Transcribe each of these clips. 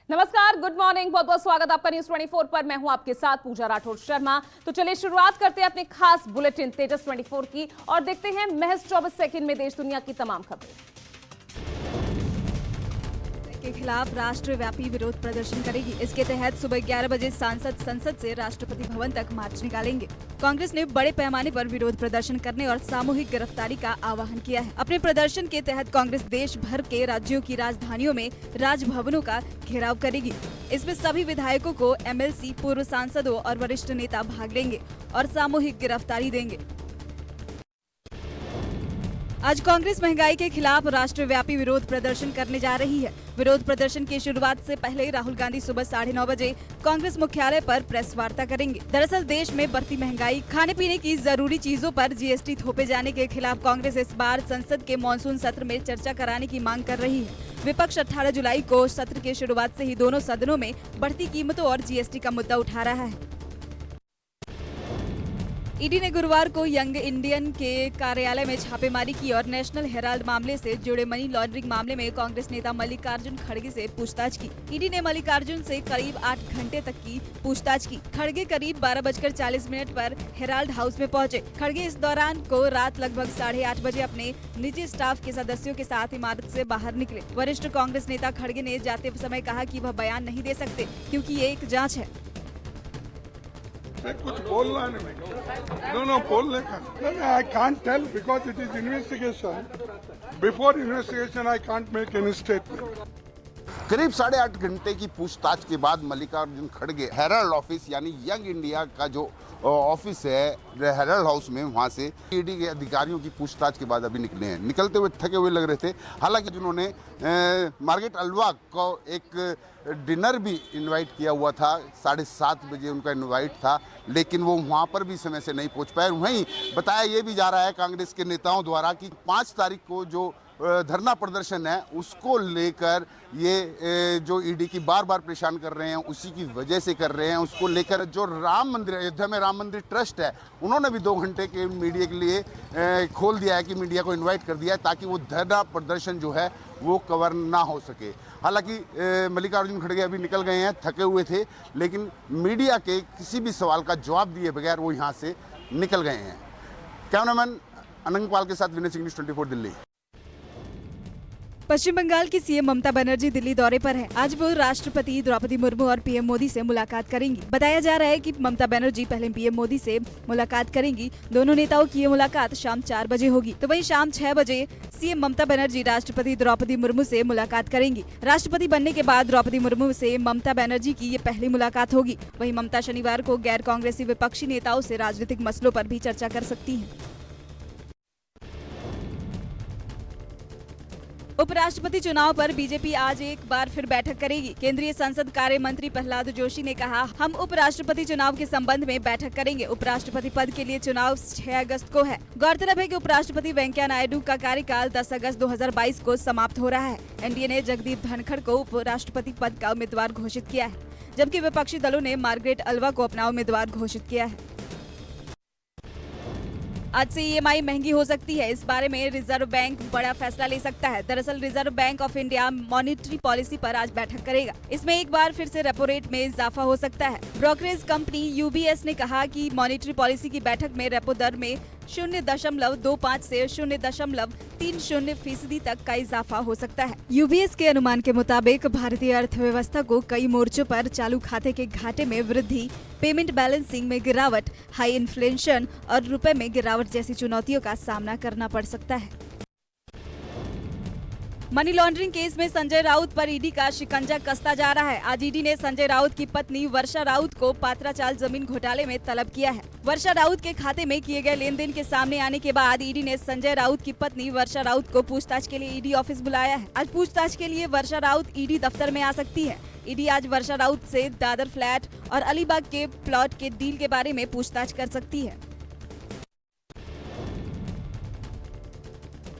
नमस्कार, good morning, बहुत बहुत स्वागत आपका न्यूज 24 पर। मैं हूं आपके साथ पूजा राठौर शर्मा। तो चलिए शुरुआत करते हैं अपने खास बुलेटिन तेजस 24 की और देखते हैं महज 24 सेकंड में देश दुनिया की तमाम खबरें। के खिलाफ राष्ट्रव्यापी विरोध प्रदर्शन करेगी। इसके तहत सुबह 11 बजे सांसद संसद से राष्ट्रपति भवन तक मार्च निकालेंगे। कांग्रेस ने बड़े पैमाने पर विरोध प्रदर्शन करने और सामूहिक गिरफ्तारी का आह्वान किया है। अपने प्रदर्शन के तहत कांग्रेस देश भर के राज्यों की राजधानियों में राजभवनों का घेराव करेगी। इसमें सभी विधायकों को एमएलसी, पूर्व सांसदों और वरिष्ठ नेता भाग लेंगे और सामूहिक गिरफ्तारी देंगे। आज कांग्रेस महंगाई के खिलाफ राष्ट्रव्यापी विरोध प्रदर्शन करने जा रही है। विरोध प्रदर्शन की शुरुआत से पहले राहुल गांधी सुबह 9:30 बजे कांग्रेस मुख्यालय पर प्रेस वार्ता करेंगे। दरअसल देश में बढ़ती महंगाई, खाने पीने की जरूरी चीजों पर जीएसटी थोपे जाने के खिलाफ कांग्रेस इस बार संसद के मानसून सत्र में चर्चा कराने की मांग कर रही है। विपक्ष 18 जुलाई को सत्र की शुरुआत से ही दोनों सदनों में बढ़ती कीमतों और जीएसटी का मुद्दा उठा रहा है। ईडी ने गुरुवार को यंग इंडियन के कार्यालय में छापेमारी की और नेशनल हेराल्ड मामले से जुड़े मनी लॉन्ड्रिंग मामले में कांग्रेस नेता मल्लिकार्जुन खड़गे से पूछताछ की। ईडी ने मल्लिकार्जुन से करीब 8 घंटे तक की पूछताछ की। खड़गे करीब 12:40 पर हेराल्ड हाउस में पहुंचे। खड़गे इस दौरान को रात लगभग 8:30 बजे अपने निजी स्टाफ के सदस्यों के साथ इमारत से बाहर निकले। वरिष्ठ कांग्रेस नेता खड़गे ने जाते समय कहा कि वह बयान नहीं दे सकते क्योंकि ये एक जाँच है। कुछ बोलना नहीं, नो बोलने का I can't tell because it is investigation. Before investigation I can't make any statement. करीब 8.5 घंटे की पूछताछ के बाद मल्लिकार्जुन खड़गे हेराल्ड ऑफिस यानी यंग इंडिया का जो ऑफिस है हेराल्ड हाउस में, वहां से ईडी के अधिकारियों की पूछताछ के बाद अभी निकले हैं। निकलते हुए थके हुए लग रहे थे। हालांकि जिन्होंने मार्गरेट अल्वा को एक डिनर भी इनवाइट किया हुआ था, 7:30 बजे उनका इनवाइट था, लेकिन वो वहां पर भी समय से नहीं पहुंच पाए। वहीं बताया ये भी जा रहा है कांग्रेस के नेताओं द्वारा कि 5 तारीख को जो धरना प्रदर्शन है उसको लेकर ये जो ईडी की बार बार परेशान कर रहे हैं, उसी की वजह से कर रहे हैं। उसको लेकर जो राम मंदिर, अयोध्या में राम मंदिर ट्रस्ट है, उन्होंने भी 2 घंटे के मीडिया के लिए खोल दिया है कि मीडिया को इनवाइट कर दिया है ताकि वो धरना प्रदर्शन जो है वो कवर ना हो सके। हालांकि मल्लिकार्जुन खड़गे अभी निकल गए हैं, थके हुए थे, लेकिन मीडिया के किसी भी सवाल का जवाब दिए बगैर वो यहाँ से निकल गए हैं। कैमरामैन अनंग पाल के साथ विनय सिंह, न्यूज़ 24 दिल्ली। पश्चिम बंगाल की सीएम ममता बनर्जी दिल्ली दौरे पर है। आज वो राष्ट्रपति द्रौपदी मुर्मू और पीएम मोदी से मुलाकात करेंगी। बताया जा रहा है कि ममता बनर्जी पहले पीएम मोदी से मुलाकात करेंगी। दोनों नेताओं की ये मुलाकात शाम 4 बजे होगी। तो वहीं शाम 6 बजे सीएम ममता बनर्जी राष्ट्रपति द्रौपदी मुर्मू से मुलाकात करेंगी। राष्ट्रपति बनने के बाद द्रौपदी मुर्मू से ममता बनर्जी की ये पहली मुलाकात होगी। वहीं ममता शनिवार को गैर कांग्रेसी विपक्षी नेताओं से राजनीतिक मसलों पर भी चर्चा कर सकती है। उपराष्ट्रपति चुनाव पर बीजेपी आज एक बार फिर बैठक करेगी। केंद्रीय संसद कार्य मंत्री प्रहलाद जोशी ने कहा, हम उपराष्ट्रपति चुनाव के संबंध में बैठक करेंगे। उपराष्ट्रपति पद के लिए चुनाव 6 अगस्त को है। गौरतलब है कि उपराष्ट्रपति वेंकैया नायडू का कार्यकाल 10 अगस्त 2022 को समाप्त हो रहा है। एनडीए ने जगदीप धनखड़ को उपराष्ट्रपति पद का उम्मीदवार घोषित किया है, जबकि विपक्षी दलों ने मार्गरेट अल्वा को अपना उम्मीदवार घोषित किया है। आज से ईएमआई महंगी हो सकती है। इस बारे में रिजर्व बैंक बड़ा फैसला ले सकता है। दरअसल reserve bank of India monetary policy पर आज बैठक करेगा। इसमें एक बार फिर से रेपो रेट में इजाफा हो सकता है। ब्रोकरेज कंपनी यूबीएस ने कहा कि मॉनेटरी पॉलिसी की बैठक में रेपो दर में 0.25 से 0.30% तक का इजाफा हो सकता है। यूबीएस के अनुमान के मुताबिक भारतीय अर्थव्यवस्था को कई मोर्चों पर चालू खाते के घाटे में वृद्धि, पेमेंट बैलेंसिंग में गिरावट, हाई इन्फ्लेशन और रुपए में गिरावट जैसी चुनौतियों का सामना करना पड़ सकता है। मनी लॉन्ड्रिंग केस में संजय राउत पर ईडी का शिकंजा कसता जा रहा है। आज ईडी ने संजय राउत की पत्नी वर्षा राउत को पात्राचाल जमीन घोटाले में तलब किया है। वर्षा राउत के खाते में किए गए लेन देन के सामने आने के बाद ईडी ने संजय राउत की पत्नी वर्षा राउत को पूछताछ के लिए ईडी ऑफिस बुलाया है। आज पूछताछ के लिए वर्षा राउत ईडी दफ्तर में आ सकती है। ईडी आज वर्षा राउत से दादर फ्लैट और अलीबाग के प्लॉट के डील के बारे में पूछताछ कर सकती है।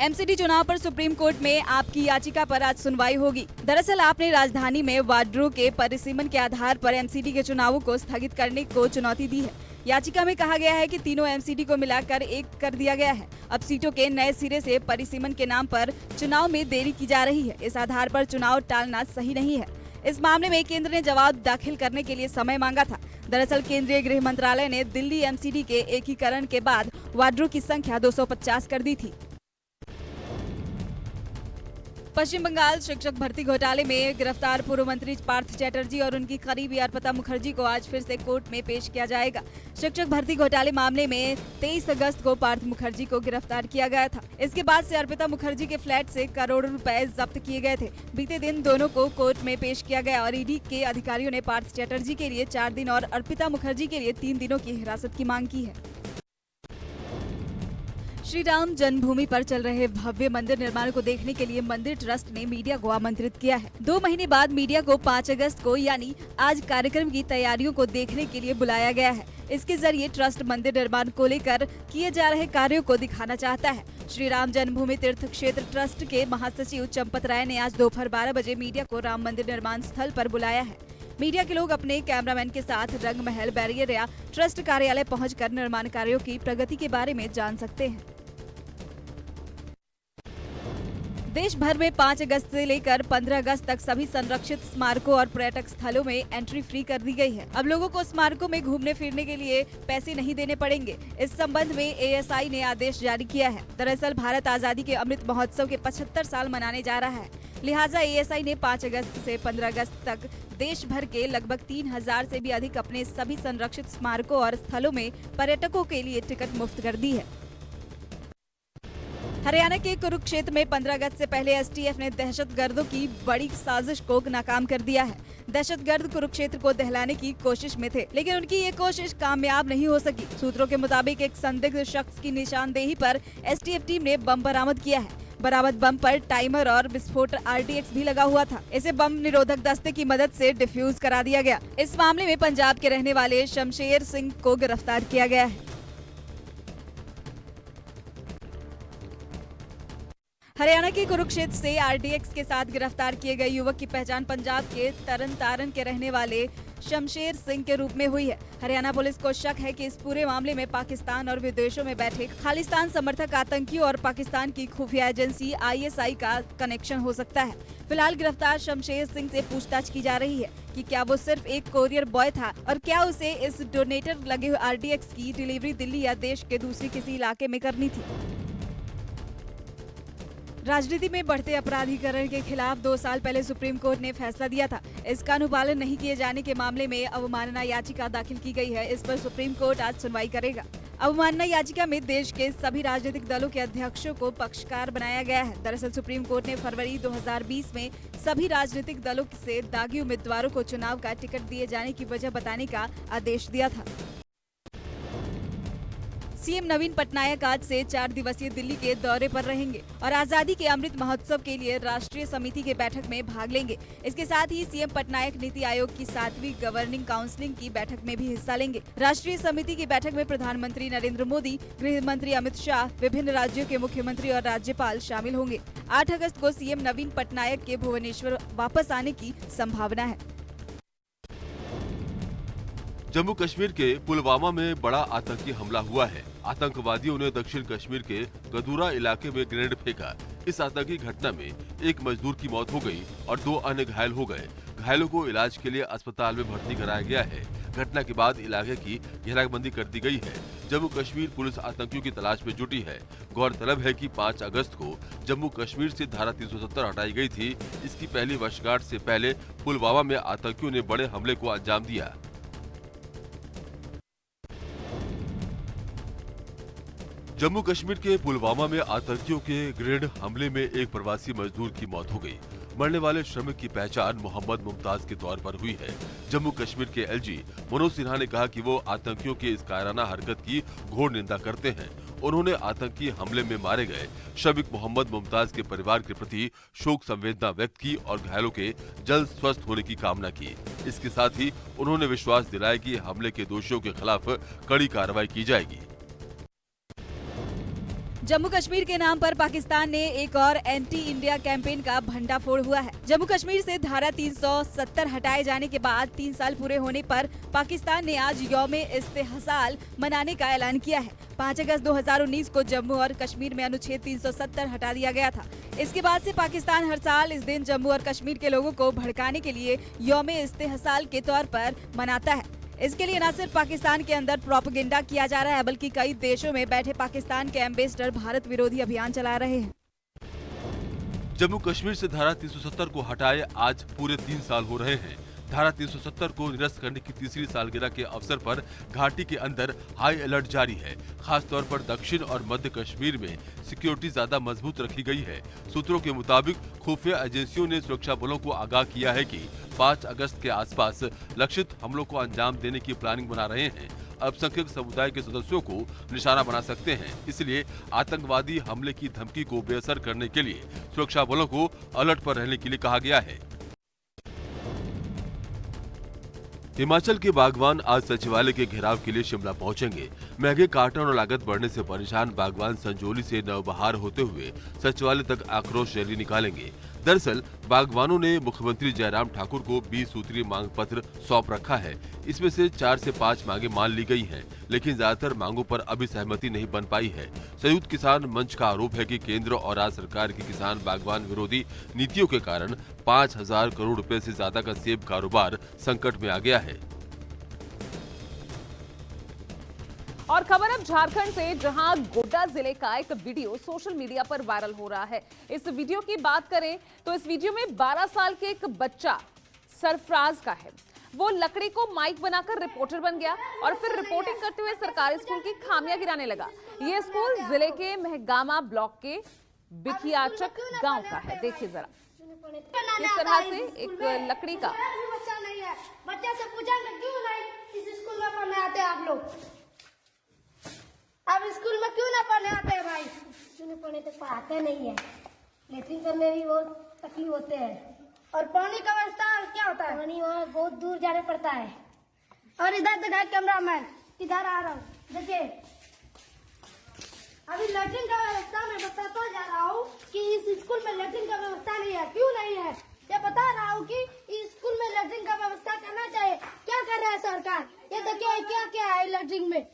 एमसीडी चुनाव पर सुप्रीम कोर्ट में आपकी याचिका पर आज सुनवाई होगी। दरअसल आपने राजधानी में वाड्रो के परिसीमन के आधार पर एमसीडी के चुनावों को स्थगित करने को चुनौती दी है। याचिका में कहा गया है कि तीनों एमसीडी को मिलाकर एक कर दिया गया है। अब सीटों के नए सिरे से परिसीमन के नाम पर चुनाव में देरी की जा रही है। इस आधार पर चुनाव टालना सही नहीं है। इस मामले में केंद्र ने जवाब दाखिल करने के लिए समय मांगा था। दरअसल केंद्रीय गृह मंत्रालय ने दिल्ली एमसीडी के एकीकरण के बाद वार्डों की संख्या 250 कर दी थी। पश्चिम बंगाल शिक्षक भर्ती घोटाले में गिरफ्तार पूर्व मंत्री पार्थ चैटर्जी और उनकी करीबी अर्पिता मुखर्जी को आज फिर से कोर्ट में पेश किया जाएगा। शिक्षक भर्ती घोटाले मामले में 23 अगस्त को पार्थ मुखर्जी को गिरफ्तार किया गया था। इसके बाद से अर्पिता मुखर्जी के फ्लैट से करोड़ों रुपए जब्त किए गए थे। बीते दिन दोनों को कोर्ट में पेश किया गया और ईडी के अधिकारियों ने पार्थ चैटर्जी के लिए 4 दिन और अर्पिता मुखर्जी के लिए 3 दिनों की हिरासत की मांग की है। श्री राम जन्मभूमि पर चल रहे भव्य मंदिर निर्माण को देखने के लिए मंदिर ट्रस्ट ने मीडिया को आमंत्रित किया है। 2 महीने बाद मीडिया को 5 अगस्त को यानी आज कार्यक्रम की तैयारियों को देखने के लिए बुलाया गया है। इसके जरिए ट्रस्ट मंदिर निर्माण को लेकर किए जा रहे कार्यों को दिखाना चाहता है। श्री राम जन्मभूमि तीर्थ क्षेत्र ट्रस्ट के महासचिव चंपत राय ने आज दोपहर 12 बजे मीडिया को राम मंदिर निर्माण स्थल पर बुलाया है। मीडिया के लोग अपने कैमरामैन के साथ रंग महल बैरियर या ट्रस्ट कार्यालय पहुंचकर निर्माण कार्यों की प्रगति के बारे में जान सकते हैं। देश भर में 5 अगस्त से लेकर 15 अगस्त तक सभी संरक्षित स्मारकों और पर्यटक स्थलों में एंट्री फ्री कर दी गई है। अब लोगों को स्मारकों में घूमने फिरने के लिए पैसे नहीं देने पड़ेंगे। इस संबंध में एएसआई ने आदेश जारी किया है। दरअसल भारत आजादी के अमृत महोत्सव के 75 साल मनाने जा रहा है। लिहाजा एएसआई ने 5 अगस्त से 15 अगस्त तक देश भर के लगभग 3000 से भी अधिक अपने सभी संरक्षित स्मारकों और स्थलों में पर्यटकों के लिए टिकट मुफ्त कर दी है। हरियाणा के कुरुक्षेत्र में 15 अगस्त से पहले एसटीएफ ने दहशतगर्दों की बड़ी साजिश को नाकाम कर दिया है। दहशतगर्द कुरुक्षेत्र को दहलाने की कोशिश में थे, लेकिन उनकी ये कोशिश कामयाब नहीं हो सकी। सूत्रों के मुताबिक एक संदिग्ध शख्स की निशानदेही पर एसटीएफ टीम ने बम बरामद किया है। बरामद बम पर टाइमर और विस्फोट आरटीएक्स भी लगा हुआ था। इसे बम निरोधक दस्ते की मदद से डिफ्यूज करा दिया गया। इस मामले में पंजाब के रहने वाले शमशेर सिंह को गिरफ्तार किया गया है। हरियाणा के कुरुक्षेत्र से आरडीएक्स के साथ गिरफ्तार किए गए युवक की पहचान पंजाब के तरन तारण के रहने वाले शमशेर सिंह के रूप में हुई है। हरियाणा पुलिस को शक है कि इस पूरे मामले में पाकिस्तान और विदेशों में बैठे खालिस्तान समर्थक आतंकियों और पाकिस्तान की खुफिया एजेंसी आईएसआई का कनेक्शन हो सकता है। फिलहाल गिरफ्तार शमशेर सिंह से पूछताछ की जा रही है कि क्या वो सिर्फ एक कोरियर बॉय था और क्या उसे इस डोनेटर लगे हुए आरडीएक्स की डिलीवरी दिल्ली या देश के दूसरे किसी इलाके में करनी थी। राजनीति में बढ़ते अपराधीकरण के खिलाफ 2 साल पहले सुप्रीम कोर्ट ने फैसला दिया था। इसका अनुपालन नहीं किए जाने के मामले में अवमानना याचिका दाखिल की गई है। इस पर सुप्रीम कोर्ट आज सुनवाई करेगा। अवमानना याचिका में देश के सभी राजनीतिक दलों के अध्यक्षों को पक्षकार बनाया गया है। दरअसल सुप्रीम कोर्ट ने फरवरी 2020 में सभी राजनीतिक दलों से दागी उम्मीदवारों को चुनाव का टिकट दिए जाने की वजह बताने का आदेश दिया था। सीएम नवीन पटनायक आज से 4 दिवसीय दिल्ली के दौरे पर रहेंगे और आजादी के अमृत महोत्सव के लिए राष्ट्रीय समिति की बैठक में भाग लेंगे। इसके साथ ही सीएम पटनायक नीति आयोग की 7वीं गवर्निंग काउंसिलिंग की बैठक में भी हिस्सा लेंगे। राष्ट्रीय समिति की बैठक में प्रधानमंत्री नरेंद्र मोदी, गृह मंत्री अमित शाह, विभिन्न राज्यों के मुख्यमंत्री और राज्यपाल शामिल होंगे। 8 अगस्त को सीएम नवीन पटनायक के भुवनेश्वर वापस आने की संभावना है। जम्मू कश्मीर के पुलवामा में बड़ा आतंकी हमला हुआ है। आतंकवादियों ने दक्षिण कश्मीर के गदूरा इलाके में ग्रेनेड फेंका। इस आतंकी घटना में एक मजदूर की मौत हो गई और 2 अन्य घायल हो गए। घायलों को इलाज के लिए अस्पताल में भर्ती कराया गया है। घटना के बाद इलाके की घेराबंदी कर दी गई है। जम्मू कश्मीर पुलिस आतंकियों की तलाश में जुटी है। गौरतलब है कि 5 अगस्त को जम्मू कश्मीर से धारा 370 हटाई गई थी। इसकी पहली वर्षगांठ से पहले पुलवामा में आतंकियों ने बड़े हमले को अंजाम दिया। जम्मू कश्मीर के पुलवामा में आतंकियों के ग्रेनेड हमले में एक प्रवासी मजदूर की मौत हो गई। मरने वाले श्रमिक की पहचान मोहम्मद मुमताज के तौर पर हुई है। जम्मू कश्मीर के एलजी मनोज सिन्हा ने कहा कि वो आतंकियों के इस कायराना हरकत की घोर निंदा करते हैं। उन्होंने आतंकी हमले में मारे गए श्रमिक मोहम्मद मुमताज के परिवार के प्रति शोक संवेदना व्यक्त की और घायलों के जल्द स्वस्थ होने की कामना की। इसके साथ ही उन्होंने विश्वास दिलाया कि हमले के दोषियों के खिलाफ कड़ी कार्रवाई की जाएगी। जम्मू कश्मीर के नाम पर पाकिस्तान ने एक और एंटी इंडिया कैंपेन का भंडाफोड़ हुआ है। जम्मू कश्मीर से धारा 370 हटाए जाने के बाद 3 साल पूरे होने पर पाकिस्तान ने आज यौम इस्तेहसाल मनाने का ऐलान किया है। 5 अगस्त 2019 को जम्मू और कश्मीर में अनुच्छेद 370 हटा दिया गया था। इसके बाद से पाकिस्तान हर साल इस दिन जम्मू और कश्मीर के लोगों को भड़काने के लिए यौम इस्तेहसाल के तौर पर मनाता है। इसके लिए न सिर्फ पाकिस्तान के अंदर प्रोपेगेंडा किया जा रहा है, बल्कि कई देशों में बैठे पाकिस्तान के एम्बेसडर भारत विरोधी अभियान चला रहे हैं। जम्मू कश्मीर से धारा 370 को हटाए आज पूरे 3 साल हो रहे हैं। धारा 370 को निरस्त करने की तीसरी सालगिरह के अवसर पर घाटी के अंदर हाई अलर्ट जारी है। खास तौर पर दक्षिण और मध्य कश्मीर में सिक्योरिटी ज्यादा मजबूत रखी गई है। सूत्रों के मुताबिक खुफिया एजेंसियों ने सुरक्षा बलों को आगाह किया है कि 5 अगस्त के आसपास लक्षित हमलों को अंजाम देने की प्लानिंग बना रहे हैं। अल्पसंख्यक समुदाय के सदस्यों को निशाना बना सकते हैं, इसलिए आतंकवादी हमले की धमकी को बेअसर करने के लिए सुरक्षा बलों को अलर्ट पर रहने के लिए कहा गया है। हिमाचल के बागवान आज सचिवालय के घेराव के लिए शिमला पहुंचेंगे। महंगे कार्टन और लागत बढ़ने से परेशान बागवान संजोली से नवबहार होते हुए सचिवालय तक आक्रोश रैली निकालेंगे। दरअसल बागवानों ने मुख्यमंत्री जयराम ठाकुर को 20 सूत्रीय मांग पत्र सौंप रखा है। इसमें से 4 से 5 मांगे मान ली गई हैं, लेकिन ज्यादातर मांगों पर अभी सहमति नहीं बन पाई है। संयुक्त किसान मंच का आरोप है कि केंद्र और राज्य सरकार की किसान बागवान विरोधी नीतियों के कारण 5,000 करोड़ रुपए से ज्यादा का सेब कारोबार संकट में आ गया है। और खबर अब झारखंड से, जहां गोड्डा जिले का एक वीडियो सोशल मीडिया पर वायरल हो रहा है। इस वीडियो की बात करें तो इस वीडियो में 12 साल के एक बच्चा सरफराज का है। वो लकड़ी को माइक बनाकर रिपोर्टर बन गया और फिर रिपोर्टिंग करते हुए सरकारी स्कूल की खामियां गिराने लगा। ये स्कूल जिले के महगामा ब्लॉक के बिखियाचक गांव का है। देखिए जरा किस तरह से एक लकड़ी का बच्चे से पूछेंगे क्यों नहीं इस स्कूल में पढ़ने आते आप लोग, अब स्कूल में क्यों ना पढ़ने आते हैं भाई? स्कूल पढ़ने तो पढ़ाते नहीं है, लेट्रिन करने भी बहुत तकलीफ होते हैं। और पानी का व्यवस्था क्या होता है? पानी वहाँ बहुत दूर जाने पड़ता है। और इधर दिखाए कैमरामैन, इधर आ रहा हूँ, देखिए अभी लैट्रिन का व्यवस्था मैं बताता जा रहा हूँ कि इस स्कूल में लैट्रिन का व्यवस्था नहीं है। क्यों नहीं है ये बता रहा हूँ कि इस स्कूल में लैट्रिन का व्यवस्था करना चाहिए। क्या कर रहा है सरकार? ये देखिए क्या क्या है लैट्रिन में।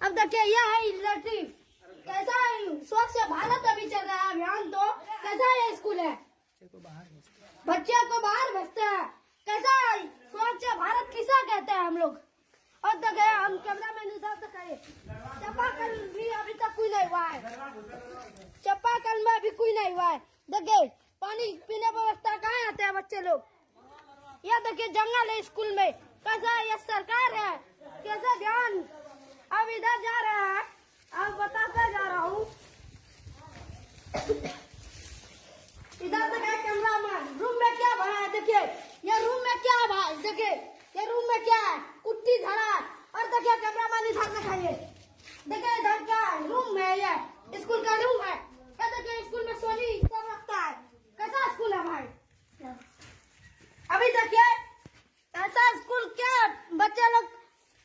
अब देखिए यह है लैट्रिन, कैसा है? स्वच्छ भारत अभी चल रहा है अभियान, तो कैसा ये स्कूल है? बच्चे को बाहर भेजते हैं, कैसा है? स्वच्छ भारत किसा कहते हैं हम लोग? और देखिए हम कैमरा में निशान तक है, चापाकल भी अभी तक कोई नहीं हुआ है, चापाकल में भी कोई नहीं हुआ है। देखिए पानी पीने व्यवस्था कहाँ आते हैं बच्चे लोग? यह देखिए जंगल है स्कूल में, कैसा ये सरकार है, कैसा ध्यान? अब इधर जा रहा है, अब बताता जा रहा हूँ। इधर देखिए कैमरामैन, रूम में क्या भरा है? देखिए ये रूम में क्या है भाई? देखिए ये रूम में क्या है? कुट्टी धरा है। और देखिए कैमरामैन इधर दिखाइए, देखिए इधर क्या है? रूम है, ये स्कूल का रूम है। ये देखिए स्कूल में सोनी सब रखता है, कैसा स्कूल है भाई? अभी देखिए ऐसा स्कूल क्या बच्चे लोग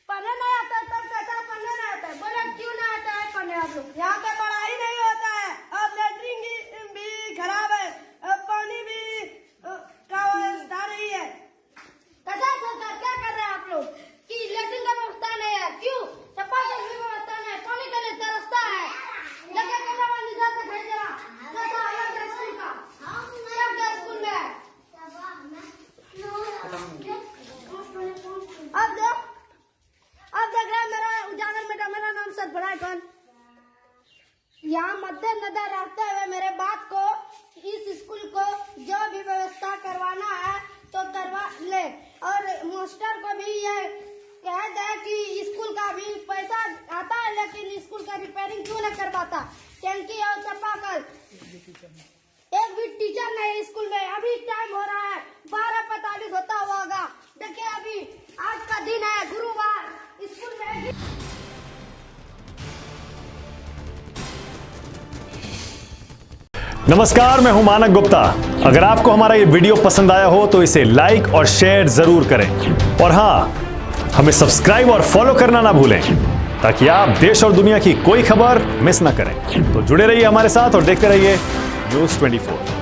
पढ़ने नहीं आता है, तब कैसा पढ़ने नहीं आता है? बोले क्यों नहीं आता है पढ़ने आप लोग? यहाँ पे पढ़ाई नहीं होता है, अब लैट्रिन भी खराब है, अब पानी भी का व्यवस्था नहीं है। कैसा सरकार क्या कर रहे हैं आप लोग कि लैट्रिन का व्यवस्था नहीं है? क्यों? चापाकल की व्यवस्था नहीं है, पानी का नहीं तरसता है। देखिए कैमरामैन इधर दिखाई दे रहा, कैसा अलग है स्कूल का, क्या क्या स्कूल में है? अब देख रहे हैं मेरा उजागर बेटा, मेरा नाम सरफराज खान। यहाँ मद्देनजर रखते हुए मेरे बात को, इस स्कूल को जो भी व्यवस्था करवाना है तो करवा ले। और मास्टर को भी ये कह दे कि स्कूल का भी पैसा आता है, लेकिन स्कूल का रिपेयरिंग क्यों नहीं करवाता? टंकी और चापाकल, एक भी टीचर नहीं स्कूल में। अभी टाइम हो रहा है 12:45 होता होगा। देखिए अभी आज का दिन है गुरुवार, स्कूल में नमस्कार, मैं हूं मानक गुप्ता। अगर आपको हमारा ये वीडियो पसंद आया हो तो इसे लाइक और शेयर जरूर करें। और हां, हमें सब्सक्राइब और फॉलो करना ना भूलें, ताकि आप देश और दुनिया की कोई खबर मिस ना करें। तो जुड़े रहिए हमारे साथ और देखते रहिए न्यूज़ 24।